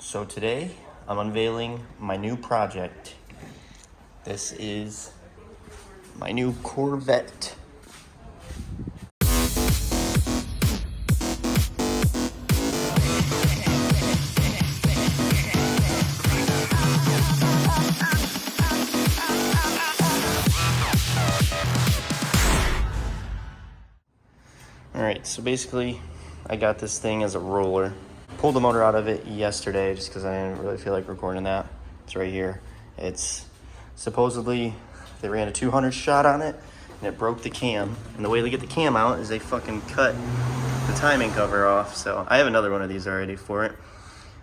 So today I'm unveiling my new project. This is my new Corvette. Alright, so basically I got this thing as a roller. Pulled the motor out of it yesterday just because I didn't really feel like recording that. It's right here. It's supposedly, they ran a 200 shot on it and it broke the cam. And the way they get the cam out is they fucking cut the timing cover off. So I have another one of these already for it.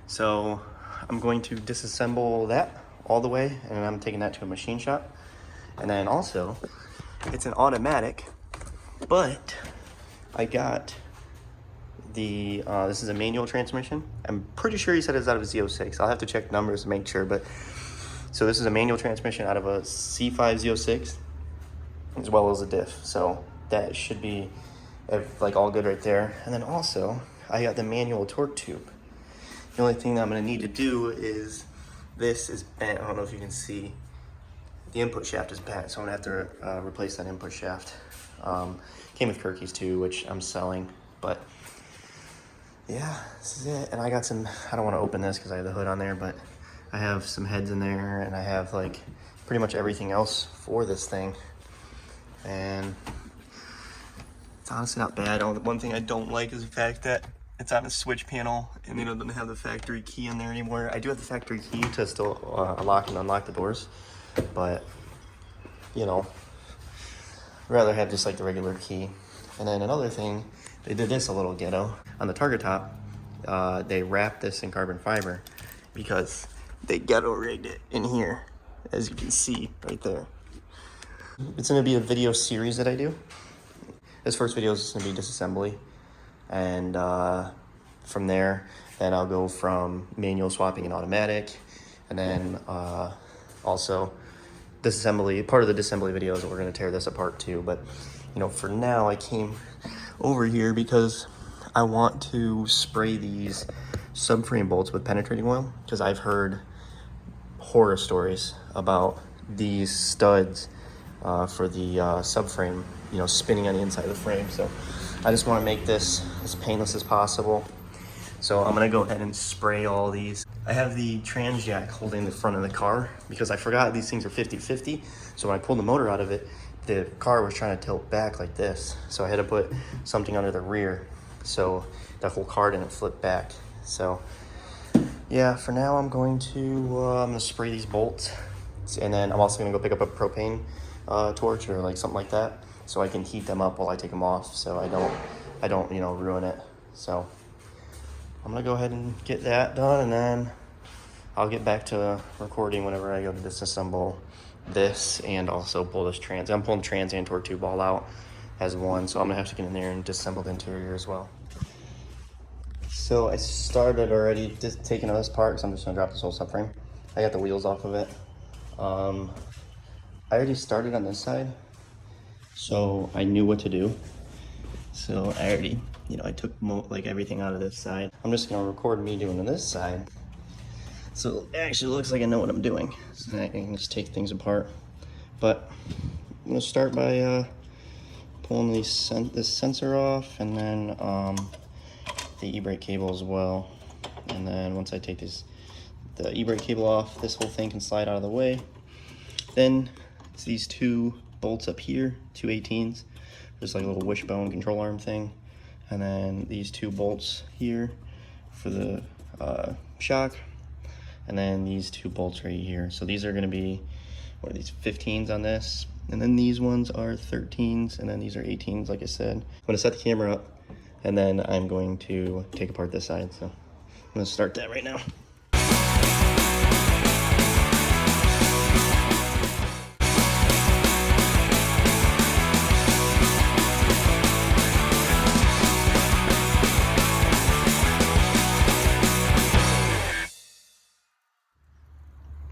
So I'm going to disassemble that all the way and I'm taking that to a machine shop. And then also, it's an automatic, but I got the, this is a manual transmission. I'm pretty sure he said it's out of a Z06. I'll have to check numbers to make sure, but so this is a manual transmission out of a C5 Z06 as well as a diff. So that should be like all good right there. And then also I got the manual torque tube. The only thing that I'm gonna need to do is, this is bent. I don't know if you can see, the input shaft is bent, so I'm gonna have to replace that input shaft. Came with Kirkies too, which I'm selling, but yeah, this is it. And I got some, I don't want to open this because I have the hood on there, but I have some heads in there and I have like pretty much everything else for this thing. And it's honestly not bad. One thing I don't like is the fact that it's on a switch panel and they don't have the factory key in there anymore. I do have the factory key to still lock and unlock the doors, but you know, I'd rather have just like the regular key. And then another thing, they did this a little ghetto. On the target top, they wrapped this in carbon fiber because they ghetto rigged it in here, as you can see right there. It's gonna be a video series that I do. This first video is gonna be disassembly. And from there, then I'll go from manual swapping and automatic. And then also disassembly, part of the disassembly videos, we're gonna tear this apart too. But you know, for now I came over here because I want to spray these subframe bolts with penetrating oil, because I've heard horror stories about these studs for the subframe, you know, spinning on the inside of the frame. So I just want to make this as painless as possible. So I'm gonna go ahead and spray all these. I have the trans jack holding the front of the car because I forgot these things are 50-50. So when I pulled the motor out of it, the car was trying to tilt back like this. So I had to put something under the rear so the whole car didn't flip back. So yeah, for now I'm going to spray these bolts. And then I'm also gonna go pick up a propane torch or like something like that, so I can heat them up while I take them off, so I don't, you know, ruin it. So I'm gonna go ahead and get that done, and then I'll get back to recording whenever I go to disassemble this and also pull this trans. I'm pulling the trans and torque tube all out as one, so I'm gonna have to get in there and disassemble the interior as well. So I started already just taking this part, so I'm just gonna drop this whole subframe. I got the wheels off of it. I already started on this side, so I knew what to do. So I already, you know, I took like everything out of this side. I'm just gonna record me doing this side. So it actually looks like I know what I'm doing. So I can just take things apart. But I'm gonna start by pulling this sensor off, and then the e-brake cable as well. And then once I take the e-brake cable off, this whole thing can slide out of the way. Then it's these two bolts up here, two 18s. There's like a little wishbone control arm thing. And then these two bolts here for the shock. And then these two bolts right here. So these are gonna be, what are these, 15s on this? And then these ones are 13s, and then these are 18s, like I said. I'm gonna set the camera up, and then I'm going to take apart this side. So I'm gonna start that right now.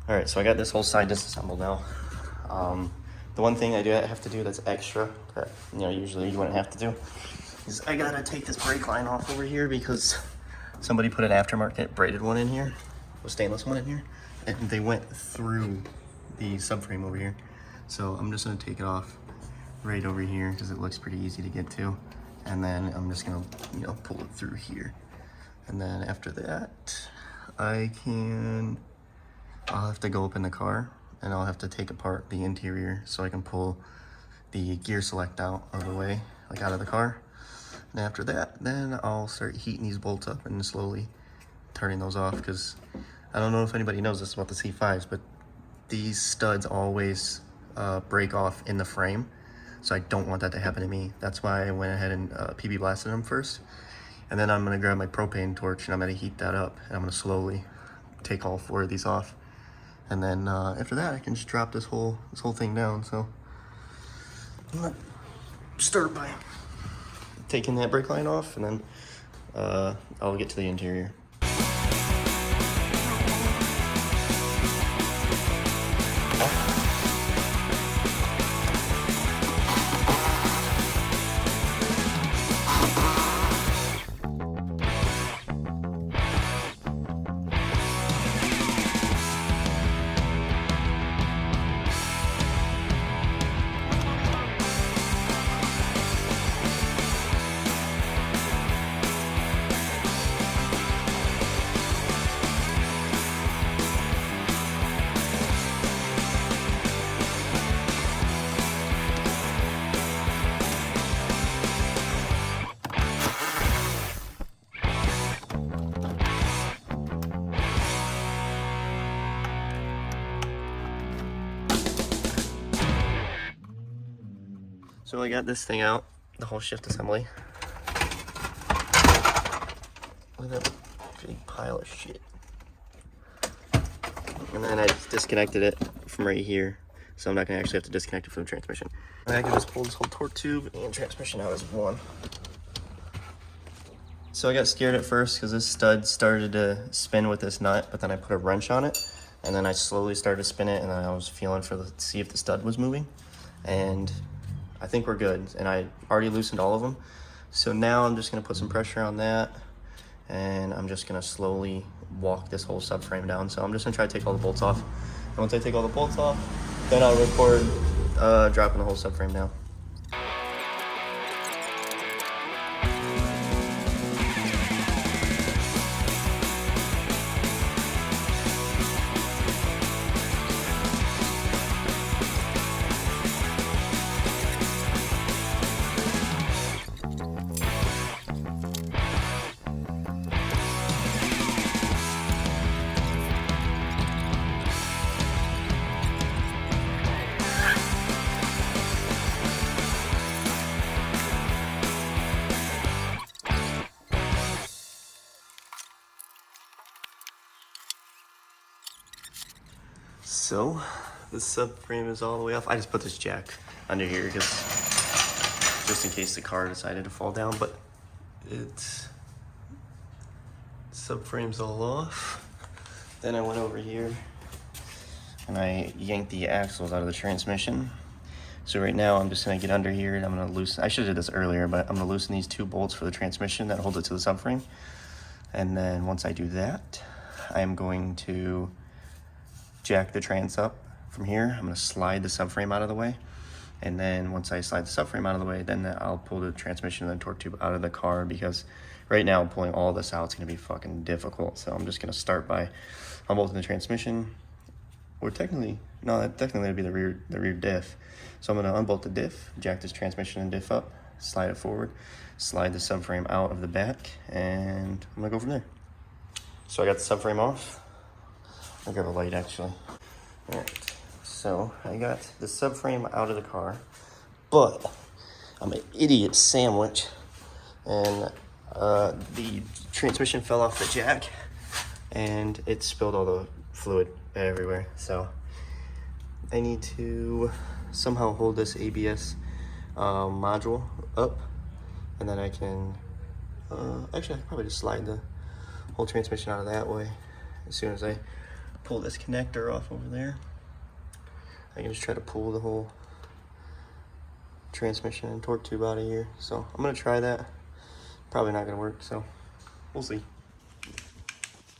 All right, so I got this whole side disassembled now. The one thing I do have to do that's extra that, you know, usually you wouldn't have to do is I gotta take this brake line off over here because somebody put an aftermarket braided one in here. a stainless one in here, and they went through the subframe over here. So I'm just gonna take it off right over here because it looks pretty easy to get to. And then I'm just gonna, you know, pull it through here. And then after that, I'll have to go up in the car and I'll have to take apart the interior so I can pull the gear select out of the way, like out of the car. And after that, then I'll start heating these bolts up and slowly turning those off, because I don't know if anybody knows this about the C5s, but these studs always break off in the frame. So I don't want that to happen to me. That's why I went ahead and PB blasted them first. And then I'm gonna grab my propane torch and I'm gonna heat that up, and I'm gonna slowly take all 4 of these off. And then after that, I can just drop this whole thing down. So I'm gonna start by taking that brake line off, and then I'll get to the interior. So I got this thing out, the whole shift assembly. Look at that big pile of shit. And then I just disconnected it from right here, so I'm not gonna actually have to disconnect it from the transmission. And I can just pull this whole torque tube and transmission out as one. So I got scared at first because this stud started to spin with this nut, but then I put a wrench on it, and then I slowly started to spin it, and then I was feeling to see if the stud was moving. And I think we're good, and I already loosened all of them. So now I'm just gonna put some pressure on that, and I'm just gonna slowly walk this whole subframe down. So I'm just gonna try to take all the bolts off. And once I take all the bolts off, then I'll record dropping the whole subframe down. So the subframe is all the way off. I just put this jack under here just in case the car decided to fall down, but subframe's all off. Then I went over here and I yanked the axles out of the transmission. So right now I'm just gonna get under here and I'm gonna loosen, I should have did this earlier, but I'm gonna loosen these 2 bolts for the transmission that hold it to the subframe. And then once I do that, I'm going to jack the trans up from here. I'm gonna slide the subframe out of the way. And then once I slide the subframe out of the way, then I'll pull the transmission and the torque tube out of the car, because right now pulling all this out is gonna be fucking difficult. So I'm just gonna start by unbolting the transmission. Or technically that'd be the rear diff. So I'm gonna unbolt the diff, jack this transmission and diff up, slide it forward, slide the subframe out of the back, and I'm gonna go from there. So I got the subframe off. I'll grab a light actually. All right, so I got the subframe out of the car, but I'm an idiot sandwich, and the transmission fell off the jack, and it spilled all the fluid everywhere. So I need to somehow hold this ABS module up, and then I can, actually I can probably just slide the whole transmission out of that way. As soon as I pull this connector off over there, I can just try to pull the whole transmission and torque tube out of here. So I'm gonna try that. Probably not gonna work, so we'll see.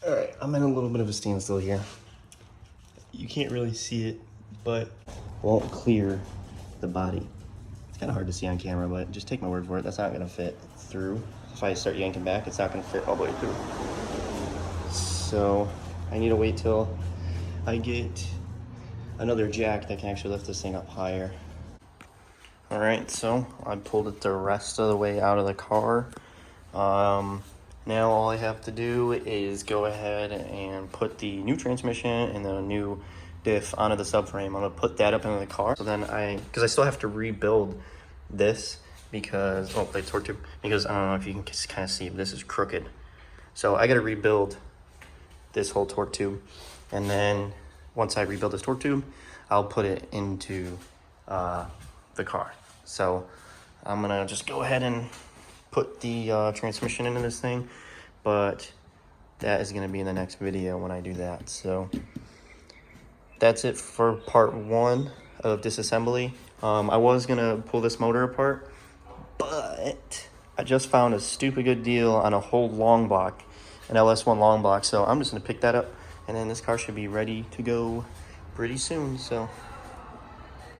All right, I'm in a little bit of a standstill here. You can't really see it, but won't clear the body. It's kind of hard to see on camera, but just take my word for it. That's not gonna fit through. If I start yanking back, it's not gonna fit all the way through. So I need to wait till I get another jack that can actually lift this thing up higher. All right, so I pulled it the rest of the way out of the car. Now all I have to do is go ahead and put the new transmission and the new diff onto the subframe. I'm gonna put that up into the car. So then because I still have to rebuild this because, oh, the torque tube, because I don't know if you can kind of see, but this is crooked. So I gotta rebuild this whole torque tube. And then once I rebuild this torque tube, I'll put it into the car. So I'm gonna just go ahead and put the transmission into this thing, but that is gonna be in the next video when I do that. So that's it for part 1 of disassembly. I was gonna pull this motor apart, but I just found a stupid good deal on a whole long block, an LS1 long block. So I'm just gonna pick that up, and then this car should be ready to go pretty soon. So